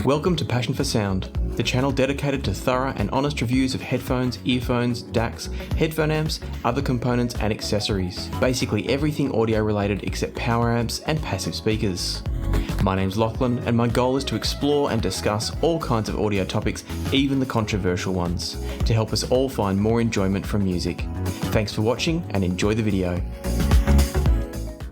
Welcome to Passion for Sound, the channel dedicated to thorough and honest reviews of headphones, earphones, DACs, headphone amps, other components and accessories. Basically everything audio related except power amps and passive speakers. My name's Lachlan and my goal is to explore and discuss all kinds of audio topics, even the controversial ones, to help us all find more enjoyment from music. Thanks for watching and enjoy the video.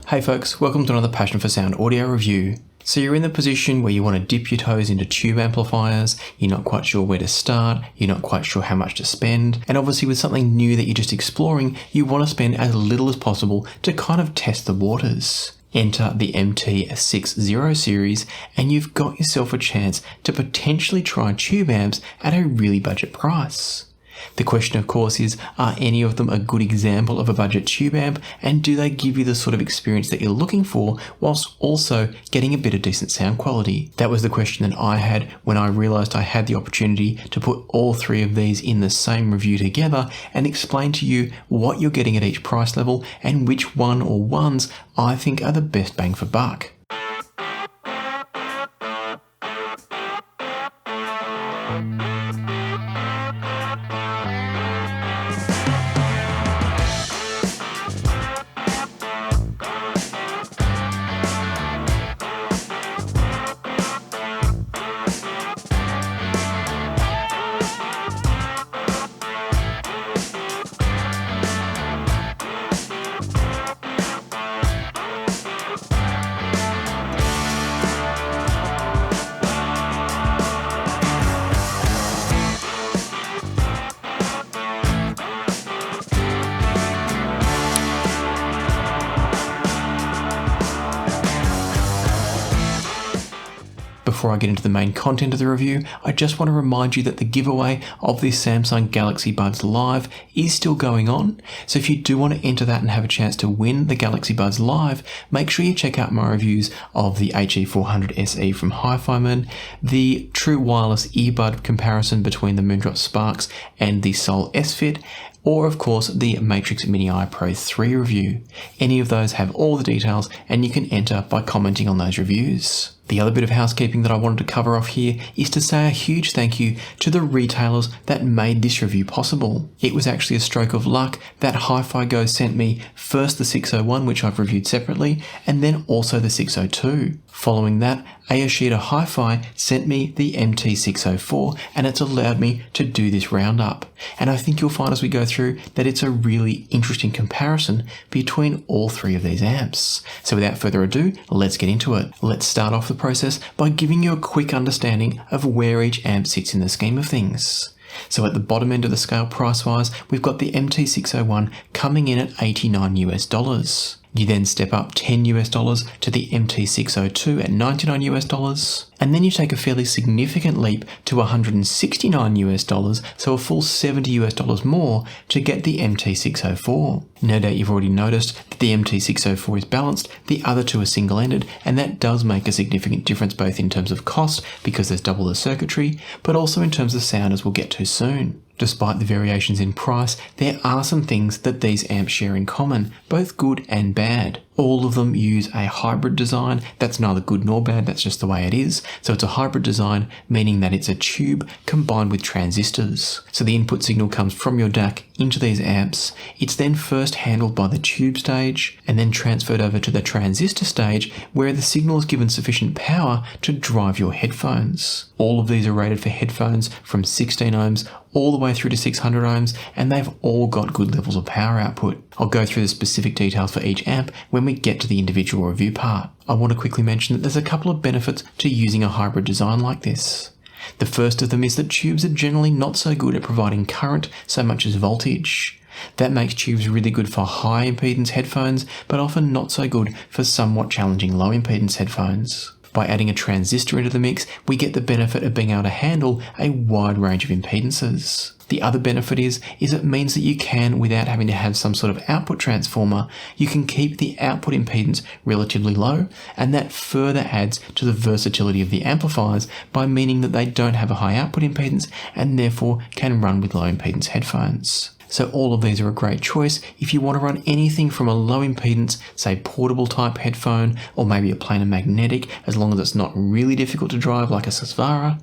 Hey folks, welcome to another Passion for Sound audio review. So you're in the position where you want to dip your toes into tube amplifiers, you're not quite sure where to start, you're not quite sure how much to spend, and obviously with something new that you're just exploring, you want to spend as little as possible to kind of test the waters. Enter the MT-601 series and you've got yourself a chance to potentially try tube amps at a really budget price. The question of course is, are any of them a good example of a budget tube amp, and do they give you the sort of experience that you're looking for whilst also getting a bit of decent sound quality? That was the question that I had when I realised I had the opportunity to put all three of these in the same review together and explain to you what you're getting at each price level and which one or ones I think are the best bang for buck. Before I get into the main content of the review, I just want to remind you that the giveaway of this Samsung Galaxy Buds Live is still going on. So if you do want to enter that and have a chance to win the Galaxy Buds Live, make sure you check out my reviews of the HE400 SE from Hi-Fi-Man, the true wireless earbud comparison between the Moondrop Sparks and the Soul S-Fit, or of course the Matrix Mini Eye Pro 3 review. Any of those have all the details and you can enter by commenting on those reviews. The other bit of housekeeping that I wanted to cover off here is to say a huge thank you to the retailers that made this review possible. It was actually a stroke of luck that Hi-Fi Go sent me first the 601, which I've reviewed separately, and then also the 602. Following that, Ayoshida Hi-Fi sent me the MT-604 and it's allowed me to do this roundup. And I think you'll find as we go through that it's a really interesting comparison between all three of these amps. So without further ado, let's get into it. Let's start off the process by giving you a quick understanding of where each amp sits in the scheme of things. So at the bottom end of the scale price-wise, we've got the MT-601 coming in at $89 US. You then step up $10 US to the MT-602 at $99 US, and then you take a fairly significant leap to $169 US, so a full $70 US more to get the MT-604. No doubt you've already noticed that the MT-604 is balanced, the other two are single-ended, and that does make a significant difference both in terms of cost, because there's double the circuitry, but also in terms of sound, as we'll get to soon. Despite the variations in price, there are some things that these amps share in common, both good and bad. All of them use a hybrid design. That's neither good nor bad, that's just the way it is. So it's a hybrid design, meaning that it's a tube combined with transistors. So the input signal comes from your DAC into these amps. It's then first handled by the tube stage and then transferred over to the transistor stage, where the signal is given sufficient power to drive your headphones. All of these are rated for headphones from 16 ohms all the way through to 600 ohms, and they've all got good levels of power output. I'll go through the specific details for each amp when we get to the individual review part. I want to quickly mention that there's a couple of benefits to using a hybrid design like this. The first of them is that tubes are generally not so good at providing current so much as voltage. That makes tubes really good for high impedance headphones, but often not so good for somewhat challenging low impedance headphones. By adding a transistor into the mix, we get the benefit of being able to handle a wide range of impedances. The other benefit is it means that you can, without having to have some sort of output transformer, you can keep the output impedance relatively low, and that further adds to the versatility of the amplifiers by meaning that they don't have a high output impedance and therefore can run with low impedance headphones. So all of these are a great choice if you want to run anything from a low impedance, say portable type headphone, or maybe a planar magnetic, as long as it's not really difficult to drive like a Susvara,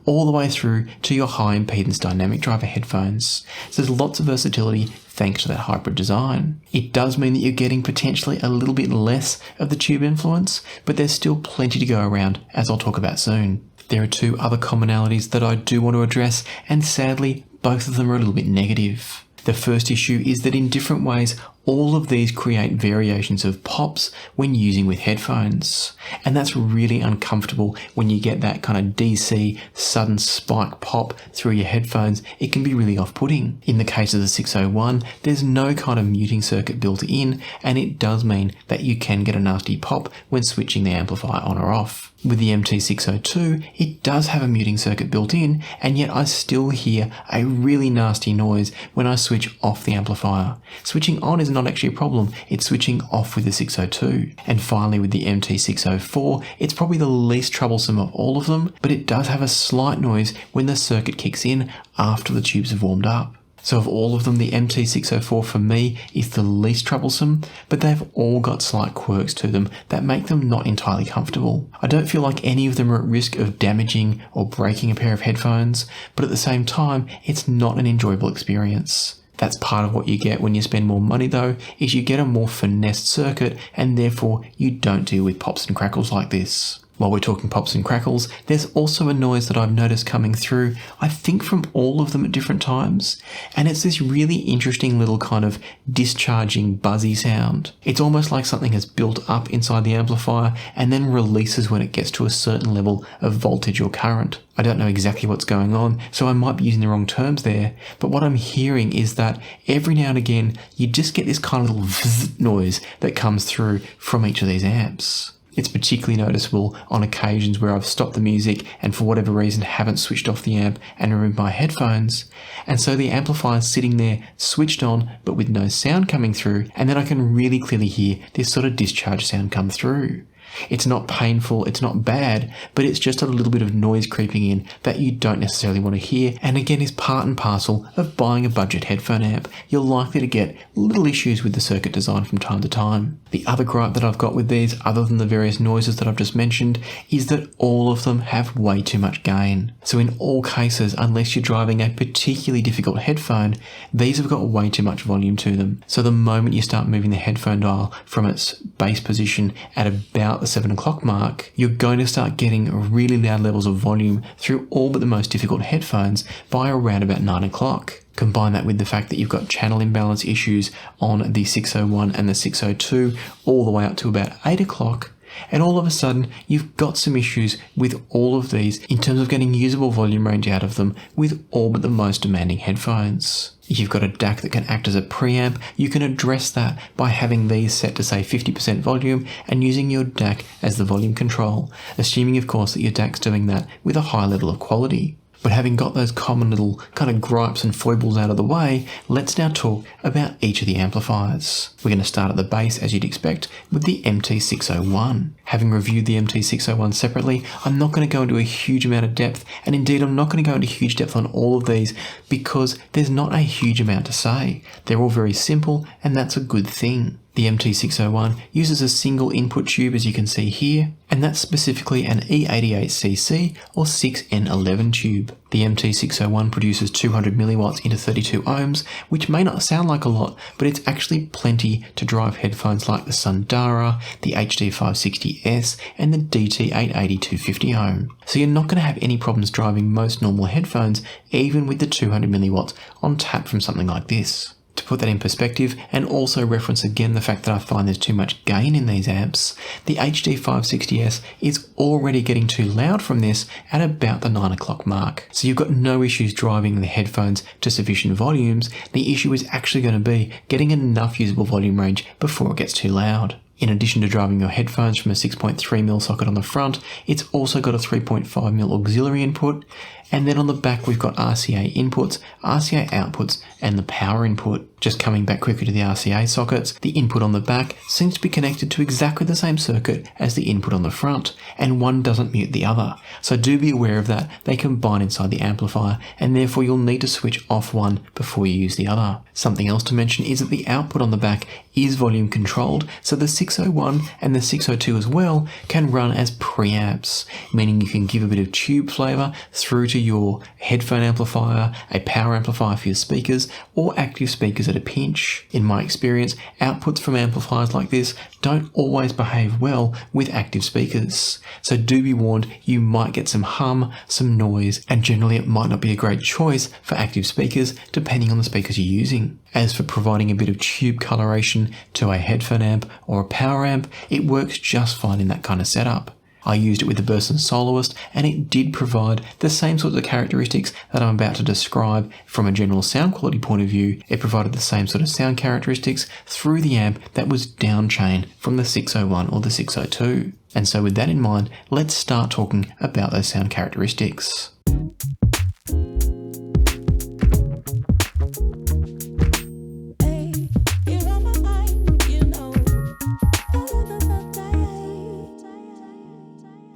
all the way through to your high impedance dynamic driver headphones. So there's lots of versatility thanks to that hybrid design. It does mean that you're getting potentially a little bit less of the tube influence, but there's still plenty to go around, as I'll talk about soon. There are two other commonalities that I do want to address, and sadly, both of them are a little bit negative. The first issue is that in different ways, all of these create variations of pops when using with headphones. And that's really uncomfortable when you get that kind of DC sudden spike pop through your headphones. It can be really off-putting. In the case of the 601, there's no kind of muting circuit built in, and it does mean that you can get a nasty pop when switching the amplifier on or off. With the MT-602, it does have a muting circuit built in, and yet I still hear a really nasty noise when I switch off the amplifier. Switching on is not actually a problem, it's switching off with the 602. And finally with the MT-604, it's probably the least troublesome of all of them, but it does have a slight noise when the circuit kicks in after the tubes have warmed up. So of all of them, the MT-604 for me is the least troublesome, but they've all got slight quirks to them that make them not entirely comfortable. I don't feel like any of them are at risk of damaging or breaking a pair of headphones, but at the same time, it's not an enjoyable experience. That's part of what you get when you spend more money though, is you get a more finessed circuit, and therefore you don't deal with pops and crackles like this. While we're talking pops and crackles, there's also a noise that I've noticed coming through, I think from all of them at different times, and it's this really interesting little kind of discharging buzzy sound. It's almost like something has built up inside the amplifier and then releases when it gets to a certain level of voltage or current. I don't know exactly what's going on, so I might be using the wrong terms there, but what I'm hearing is that every now and again, you just get this kind of little vzz noise that comes through from each of these amps. It's particularly noticeable on occasions where I've stopped the music and for whatever reason haven't switched off the amp and removed my headphones. And so the amplifier's sitting there switched on but with no sound coming through, and then I can really clearly hear this sort of discharge sound come through. It's not painful, it's not bad, but it's just a little bit of noise creeping in that you don't necessarily want to hear, and again is part and parcel of buying a budget headphone amp. You're likely to get little issues with the circuit design from time to time. The other gripe that I've got with these, other than the various noises that I've just mentioned, is that all of them have way too much gain. So in all cases, unless you're driving a particularly difficult headphone, these have got way too much volume to them. So the moment you start moving the headphone dial from its base position at about the 7 o'clock mark, you're going to start getting really loud levels of volume through all but the most difficult headphones by around about 9 o'clock. Combine that with the fact that you've got channel imbalance issues on the 601 and the 602 all the way up to about 8 o'clock, and all of a sudden you've got some issues with all of these in terms of getting usable volume range out of them with all but the most demanding headphones. If you've got a DAC that can act as a preamp, you can address that by having these set to say 50% volume and using your DAC as the volume control, assuming of course that your DAC's doing that with a high level of quality. But having got those common little kind of gripes and foibles out of the way, let's now talk about each of the amplifiers. We're going to start at the base, as you'd expect, with the MT-601. Having reviewed the MT-601 separately, I'm not going to go into a huge amount of depth, and indeed I'm not going to go into huge depth on all of these because there's not a huge amount to say. They're all very simple, and that's a good thing. The MT-601 uses a single input tube, as you can see here, and that's specifically an E88cc or 6N11 tube. The MT-601 produces 200 milliwatts into 32 ohms, which may not sound like a lot, but it's actually plenty to drive headphones like the Sundara, the HD560S, and the DT880 250 ohm. So you're not going to have any problems driving most normal headphones, even with the 200 milliwatts on tap from something like this. To put that in perspective, and also reference again the fact that I find there's too much gain in these amps, the HD560S is already getting too loud from this at about the 9 o'clock mark. So you've got no issues driving the headphones to sufficient volumes. The issue is actually going to be getting enough usable volume range before it gets too loud. In addition to driving your headphones from a 6.3mm socket on the front, it's also got a 3.5mm auxiliary input, and then on the back we've got RCA inputs, RCA outputs, and the power input. Just coming back quickly to the RCA sockets, the input on the back seems to be connected to exactly the same circuit as the input on the front, and one doesn't mute the other. So do be aware of that. They combine inside the amplifier, and therefore you'll need to switch off one before you use the other. Something else to mention is that the output on the back is volume controlled, so the 601 and the 602 as well can run as preamps, meaning you can give a bit of tube flavour through to your headphone amplifier, a power amplifier for your speakers, or active speakers at a pinch. In my experience, outputs from amplifiers like this don't always behave well with active speakers. So do be warned, you might get some hum, some noise, and generally it might not be a great choice for active speakers depending on the speakers you're using. As for providing a bit of tube coloration to a headphone amp or a power amp, it works just fine in that kind of setup. I used it with the Burson Soloist, and it did provide the same sorts of characteristics that I'm about to describe from a general sound quality point of view. It provided the same sort of sound characteristics through the amp that was downchain from the 601 or the 602. And so with that in mind, let's start talking about those sound characteristics.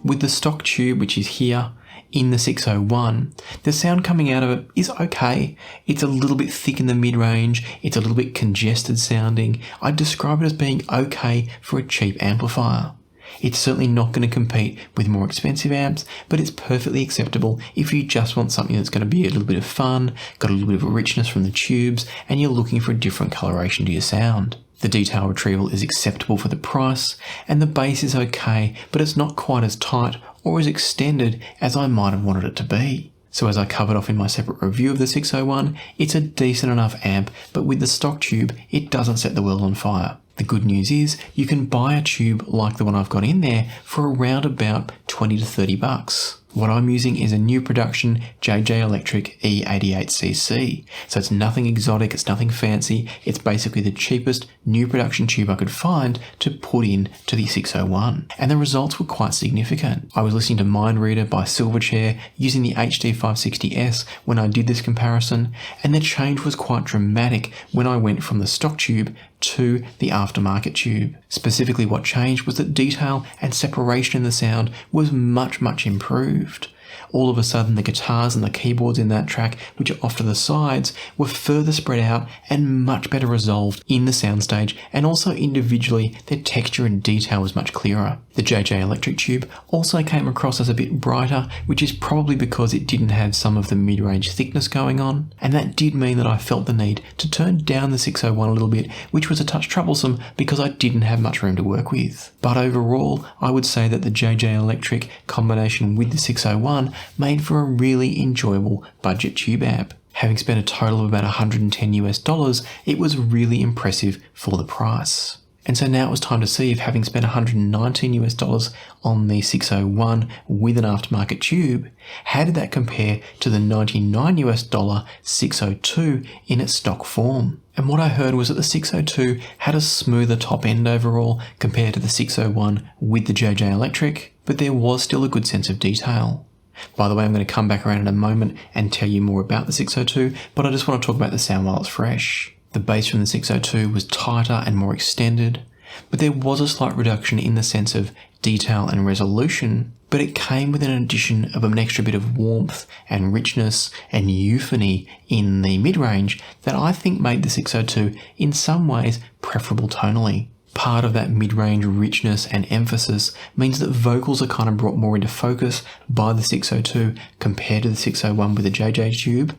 With the stock tube, which is here in the 601, the sound coming out of it is okay. It's a little bit thick in the mid-range, it's a little bit congested sounding. I'd describe it as being okay for a cheap amplifier. It's certainly not going to compete with more expensive amps, but it's perfectly acceptable if you just want something that's going to be a little bit of fun, got a little bit of richness from the tubes, and you're looking for a different coloration to your sound. The detail retrieval is acceptable for the price, and the bass is okay, but it's not quite as tight or as extended as I might have wanted it to be. So as I covered off in my separate review of the 601, it's a decent enough amp, but with the stock tube, it doesn't set the world on fire. The good news is you can buy a tube like the one I've got in there for around about 20 to 30 bucks. What I'm using is a new production JJ Electric E88cc. So it's nothing exotic, it's nothing fancy, it's basically the cheapest new production tube I could find to put in to the 601. And the results were quite significant. I was listening to Mind Reader by Silverchair using the HD560S when I did this comparison, and the change was quite dramatic when I went from the stock tube to the aftermarket tube. Specifically what changed was that detail and separation in the sound was much improved. All of a sudden the guitars and the keyboards in that track, which are off to the sides, were further spread out and much better resolved in the soundstage, and also individually their texture and detail was much clearer. The JJ Electric tube also came across as a bit brighter, which is probably because it didn't have some of the mid-range thickness going on, and that did mean that I felt the need to turn down the 601 a little bit, which was a touch troublesome because I didn't have much room to work with. But overall, I would say that the JJ Electric combination with the 601 made for a really enjoyable budget tube amp. Having spent a total of about $110, it was really impressive for the price. And so now it was time to see if, having spent $119 on the 601 with an aftermarket tube, how did that compare to the $99 602 in its stock form? And what I heard was that the 602 had a smoother top end overall compared to the 601 with the JJ Electric, but there was still a good sense of detail. By the way, I'm going to come back around in a moment and tell you more about the 602, but I just want to talk about the sound while it's fresh. The bass from the 602 was tighter and more extended, but there was a slight reduction in the sense of detail and resolution, but it came with an addition of an extra bit of warmth and richness and euphony in the mid-range that I think made the 602 in some ways preferable tonally. Part of that mid-range richness and emphasis means that vocals are kind of brought more into focus by the 602 compared to the 601 with the JJ tube.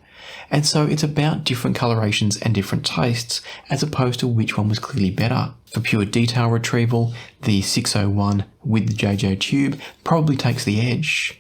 And so it's about different colorations and different tastes as opposed to which one was clearly better. For pure detail retrieval, the 601 with the JJ tube probably takes the edge.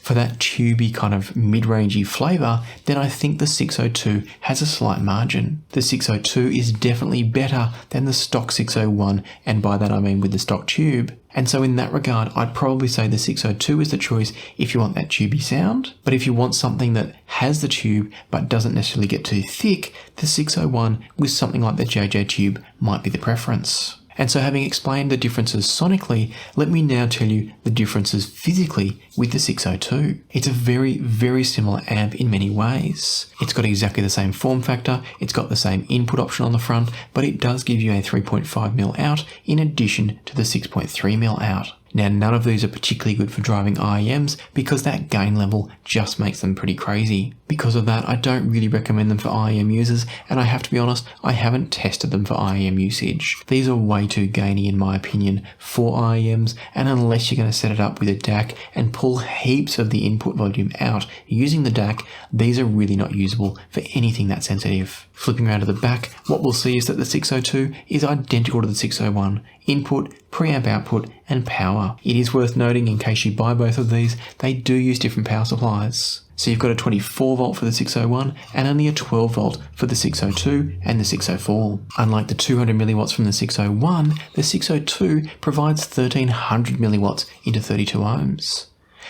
For that tubey kind of mid-rangey flavour, then I think the 602 has a slight margin. The 602 is definitely better than the stock 601, and by that I mean with the stock tube. And so in that regard, I'd probably say the 602 is the choice if you want that tubey sound. But if you want something that has the tube but doesn't necessarily get too thick, the 601 with something like the JJ tube might be the preference. And so having explained the differences sonically, let me now tell you the differences physically with the 602. It's a very, very similar amp in many ways. It's got exactly the same form factor, it's got the same input option on the front, but it does give you a 3.5mm out in addition to the 6.3mm out. Now, none of these are particularly good for driving IEMs because that gain level just makes them pretty crazy. Because of that, I don't really recommend them for IEM users, and I have to be honest, I haven't tested them for IEM usage. These are way too gainy in my opinion for IEMs, and unless you're going to set it up with a DAC and pull heaps of the input volume out using the DAC, these are really not usable for anything that sensitive. Flipping around to the back, what we'll see is that the 602 is identical to the 601. Input, preamp output, and power. It is worth noting, in case you buy both of these, they do use different power supplies. So you've got a 24 volt for the 601 and only a 12 volt for the 602 and the 604. Unlike the 200 milliwatts from the 601, the 602 provides 1300 milliwatts into 32 ohms.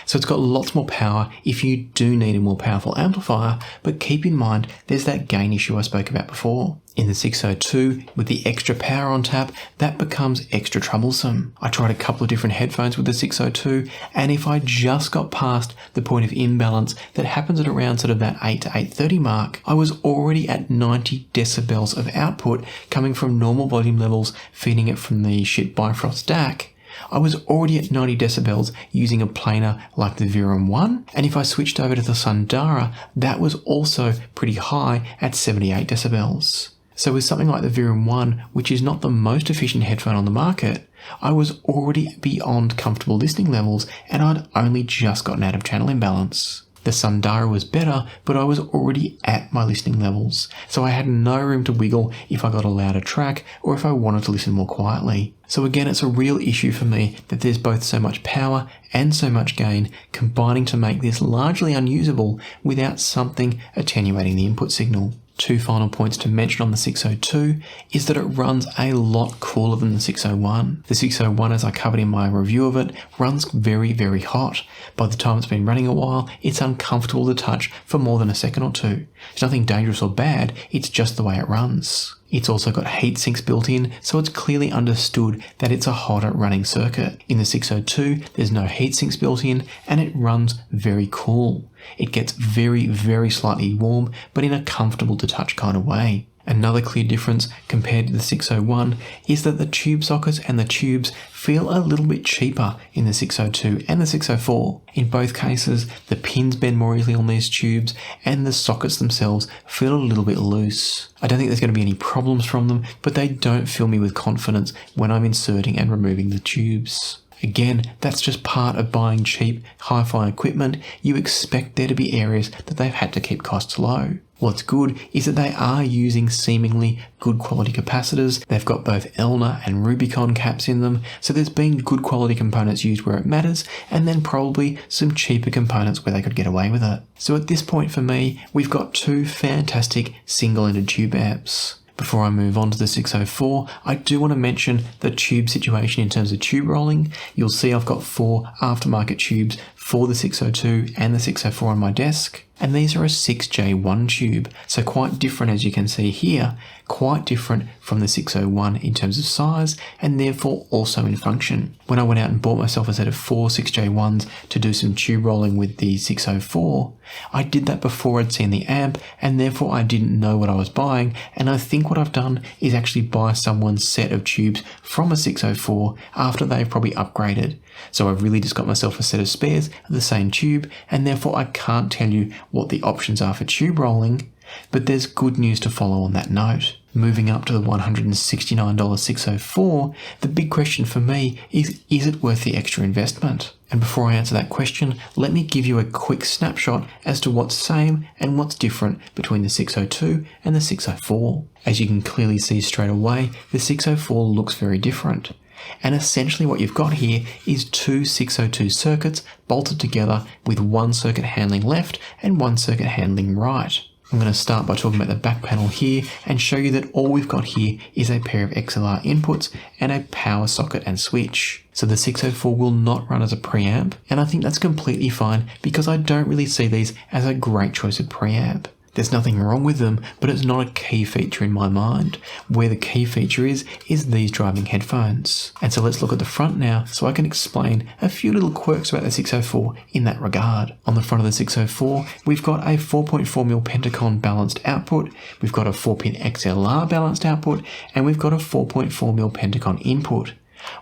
So it's got lots more power if you do need a more powerful amplifier, but keep in mind there's that gain issue I spoke about before. In the 602, with the extra power on tap, that becomes extra troublesome. I tried a couple of different headphones with the 602, and if I just got past the point of imbalance that happens at around sort of that 8 to 830 mark, I was already at 90 decibels of output coming from normal volume levels, feeding it from the shit Bifrost DAC. I was already at 90 decibels using a planar like the Virum 1, and if I switched over to the Sundara, that was also pretty high at 78 decibels. So with something like the Virum 1, which is not the most efficient headphone on the market, I was already beyond comfortable listening levels, and I'd only just gotten out of channel imbalance. The Sundara was better, but I was already at my listening levels, so I had no room to wiggle if I got a louder track or if I wanted to listen more quietly. So again, it's a real issue for me that there's both so much power and so much gain combining to make this largely unusable without something attenuating the input signal. Two final points to mention on the 602 is that it runs a lot cooler than the 601. The 601, as I covered in my review of it, runs very, very hot. By the time it's been running a while, it's uncomfortable to touch for more than a second or two. It's nothing dangerous or bad, it's just the way it runs. It's also got heat sinks built in, so it's clearly understood that it's a hotter running circuit. In the 602, there's no heat sinks built in, and it runs very cool. It gets very, very slightly warm, but in a comfortable to touch kind of way. Another clear difference compared to the 601 is that the tube sockets and the tubes feel a little bit cheaper in the 602 and the 604. In both cases, the pins bend more easily on these tubes and the sockets themselves feel a little bit loose. I don't think there's going to be any problems from them, but they don't fill me with confidence when I'm inserting and removing the tubes. Again, that's just part of buying cheap, hi-fi equipment. You expect there to be areas that they've had to keep costs low. What's good is that they are using seemingly good quality capacitors. They've got both Elna and Rubicon caps in them, so there's been good quality components used where it matters, and then probably some cheaper components where they could get away with it. So at this point for me, we've got two fantastic single-ended tube amps. Before I move on to the 604, I do want to mention the tube situation in terms of tube rolling. You'll see I've got 4 aftermarket tubes for the 602 and the 604 on my desk, and these are a 6J1 tube, so quite different as you can see here, quite different from the 601 in terms of size and therefore also in function. When I went out and bought myself a set of 4 6J1s to do some tube rolling with the 604, I did that before I'd seen the amp and therefore I didn't know what I was buying, and I think what I've done is actually buy someone's set of tubes from a 604 after they've probably upgraded. So I've really just got myself a set of spares of the same tube, and therefore I can't tell you what the options are for tube rolling, but there's good news to follow on that note. Moving up to the $169 604, the big question for me is it worth the extra investment? And before I answer that question, let me give you a quick snapshot as to what's same and what's different between the 602 and the 604. As you can clearly see straight away, the 604 looks very different. And essentially what you've got here is 2 602 circuits bolted together with one circuit handling left and one circuit handling right. I'm going to start by talking about the back panel here and show you that all we've got here is a pair of XLR inputs and a power socket and switch. So the 604 will not run as a preamp, and I think that's completely fine because I don't really see these as a great choice of preamp. There's nothing wrong with them, but it's not a key feature in my mind. Where the key feature is these driving headphones. And so let's look at the front now so I can explain a few little quirks about the 604 in that regard. On the front of the 604, we've got a 4.4mm Pentacon balanced output, we've got a 4-pin XLR balanced output, and we've got a 4.4mm Pentacon input.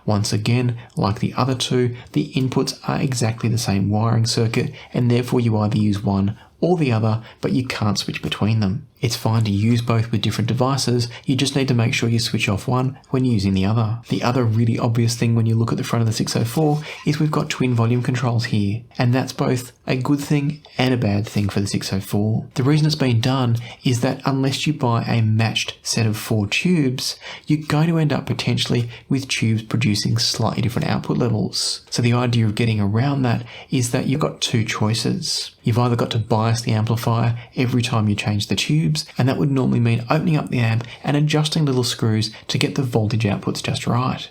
Once again, like the other two, the inputs are exactly the same wiring circuit, and therefore you either use one or the other, but you can't switch between them. It's fine to use both with different devices, you just need to make sure you switch off one when using the other. The other really obvious thing when you look at the front of the 604 is we've got twin volume controls here, and that's both a good thing and a bad thing for the 604. The reason it's been done is that unless you buy a matched set of 4 tubes, you're going to end up potentially with tubes producing slightly different output levels. So the idea of getting around that is that you've got 2 choices. You've either got to bias the amplifier every time you change the tubes, and that would normally mean opening up the amp and adjusting little screws to get the voltage outputs just right.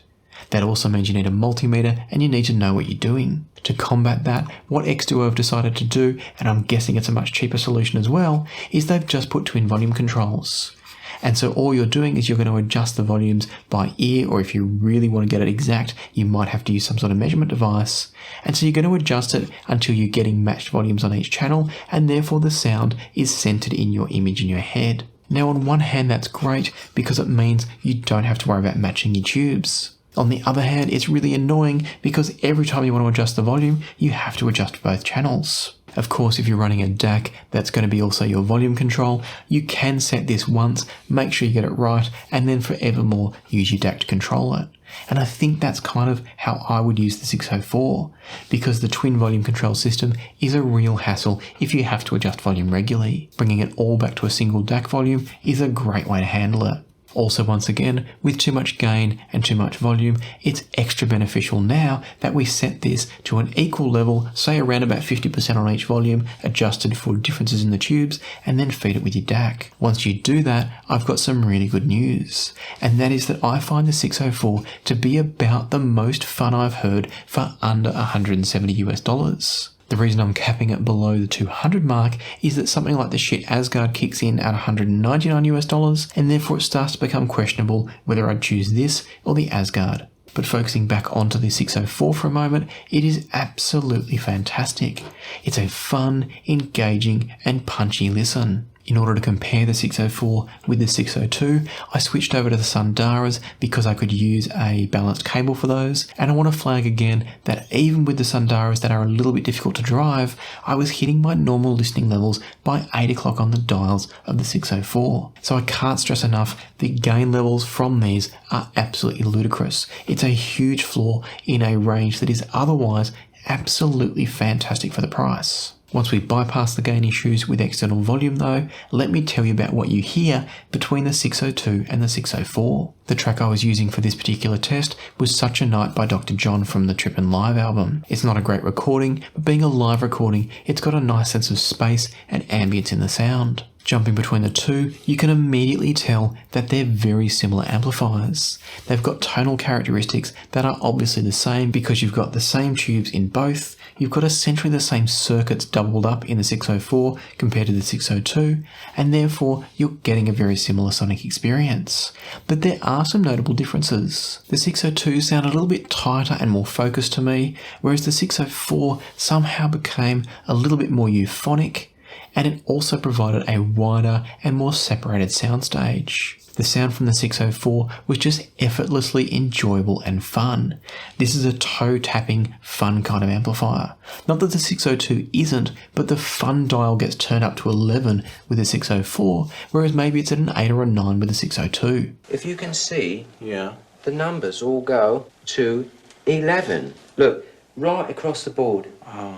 That also means you need a multimeter and you need to know what you're doing. To combat that, what xDuoo have decided to do, and I'm guessing it's a much cheaper solution as well, is they've just put twin volume controls. And so all you're doing is you're going to adjust the volumes by ear, or if you really want to get it exact, you might have to use some sort of measurement device. And so you're going to adjust it until you're getting matched volumes on each channel, and therefore the sound is centered in your image in your head. Now on one hand that's great because it means you don't have to worry about matching your tubes. On the other hand, it's really annoying because every time you want to adjust the volume, you have to adjust both channels. Of course, if you're running a DAC, that's going to be also your volume control. You can set this once, make sure you get it right, and then forevermore use your DAC to control it. And I think that's kind of how I would use the 604, because the twin volume control system is a real hassle if you have to adjust volume regularly. Bringing it all back to a single DAC volume is a great way to handle it. Also, once again, with too much gain and too much volume, it's extra beneficial now that we set this to an equal level, say around about 50% on each volume, adjusted for differences in the tubes, and then feed it with your DAC. Once you do that, I've got some really good news, and that is that I find the 604 to be about the most fun I've heard for under $170 US. The reason I'm capping it below the 200 mark is that something like the shit Asgard kicks in at $199 US, and therefore it starts to become questionable whether I'd choose this or the Asgard. But focusing back onto the 604 for a moment, it is absolutely fantastic. It's a fun, engaging, and punchy listen. In order to compare the 604 with the 602, I switched over to the Sundaras because I could use a balanced cable for those, and I want to flag again that even with the Sundaras that are a little bit difficult to drive, I was hitting my normal listening levels by 8 o'clock on the dials of the 604. So I can't stress enough, the gain levels from these are absolutely ludicrous. It's a huge flaw in a range that is otherwise absolutely fantastic for the price. Once we bypass the gain issues with external volume though, let me tell you about what you hear between the 602 and the 604. The track I was using for this particular test was Such a Night by Dr. John from the Trippin' Live album. It's not a great recording, but being a live recording, it's got a nice sense of space and ambience in the sound. Jumping between the two, you can immediately tell that they're very similar amplifiers. They've got tonal characteristics that are obviously the same because you've got the same tubes in both, you've got essentially the same circuits doubled up in the 604 compared to the 602, and therefore you're getting a very similar sonic experience. But there are some notable differences. The 602 sound a little bit tighter and more focused to me, whereas the 604 somehow became a little bit more euphonic, and it also provided a wider and more separated soundstage. The sound from the 604 was just effortlessly enjoyable and fun. This is a toe-tapping, fun kind of amplifier. Not that the 602 isn't, but the fun dial gets turned up to 11 with the 604, whereas maybe it's at an 8 or a 9 with the 602. If you can see, the numbers all go to 11. Look, right across the board.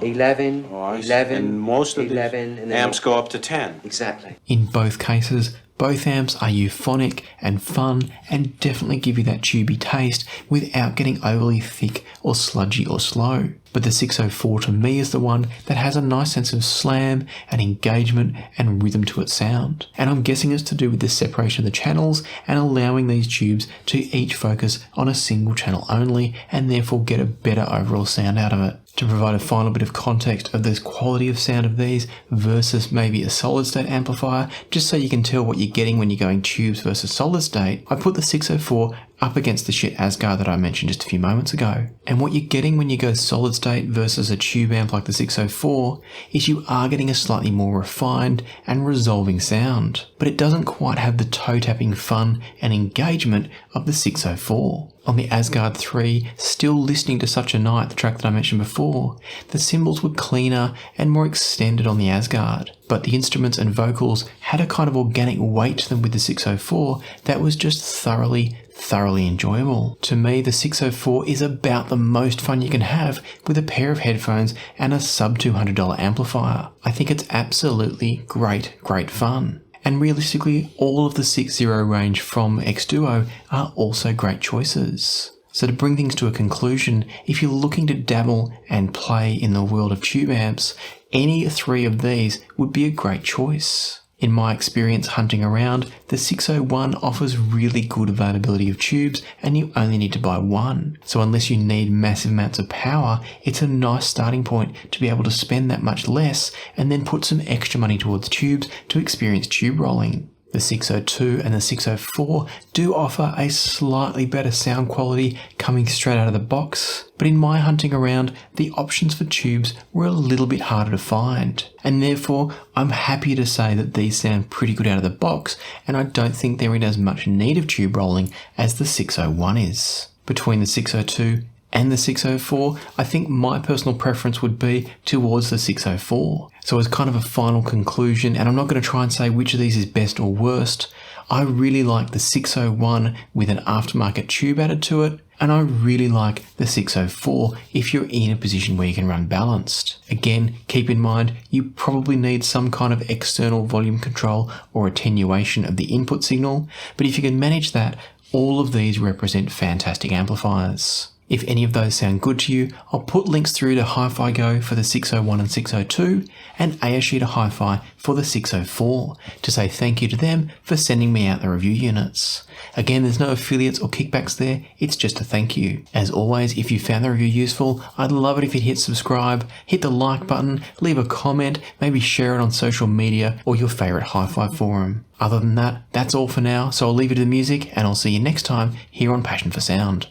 11, 11, and most of 11, the amps go up to 10. Exactly. In both cases, both amps are euphonic and fun and definitely give you that tubey taste without getting overly thick or sludgy or slow. But the 604 to me is the one that has a nice sense of slam and engagement and rhythm to its sound. And I'm guessing it's to do with the separation of the channels and allowing these tubes to each focus on a single channel only and therefore get a better overall sound out of it. To provide a final bit of context of the quality of sound of these versus maybe a solid state amplifier, just so you can tell what you're getting when you're going tubes versus solid state, I put the 604 up against the shit Asgard that I mentioned just a few moments ago. And what you're getting when you go solid state versus a tube amp like the 604 is you are getting a slightly more refined and resolving sound, but it doesn't quite have the toe tapping fun and engagement of the 604. On the Asgard 3, Still Listening to Such a Night, the track that I mentioned before, the cymbals were cleaner and more extended on the Asgard, but the instruments and vocals had a kind of organic weight to them with the 604 that was just thoroughly enjoyable. To me, the 604 is about the most fun you can have with a pair of headphones and a sub $200 amplifier. I think it's absolutely great fun. And realistically, all of the 6.0 range from xDuoo are also great choices. So to bring things to a conclusion, if you're looking to dabble and play in the world of tube amps, any three of these would be a great choice. In my experience hunting around, the 601 offers really good availability of tubes and you only need to buy one. So unless you need massive amounts of power, it's a nice starting point to be able to spend that much less and then put some extra money towards tubes to experience tube rolling. The 602 and the 604 do offer a slightly better sound quality coming straight out of the box, but in my hunting around, the options for tubes were a little bit harder to find, and therefore I'm happy to say that these sound pretty good out of the box, and I don't think they're in as much need of tube rolling as the 601 is. Between the 602 and the 604, I think my personal preference would be towards the 604. So as kind of a final conclusion, and I'm not going to try and say which of these is best or worst, I really like the 601 with an aftermarket tube added to it, and I really like the 604 if you're in a position where you can run balanced. Again, keep in mind, you probably need some kind of external volume control or attenuation of the input signal, but if you can manage that, all of these represent fantastic amplifiers. If any of those sound good to you, I'll put links through to Hi-Fi Go for the 601 and 602 and Ayashita Hi-Fi for the 604 to say thank you to them for sending me out the review units. Again, there's no affiliates or kickbacks there, it's just a thank you. As always, if you found the review useful, I'd love it if you'd hit subscribe, hit the like button, leave a comment, maybe share it on social media or your favourite hi-fi forum. Other than that, that's all for now, so I'll leave you to the music and I'll see you next time here on Passion for Sound.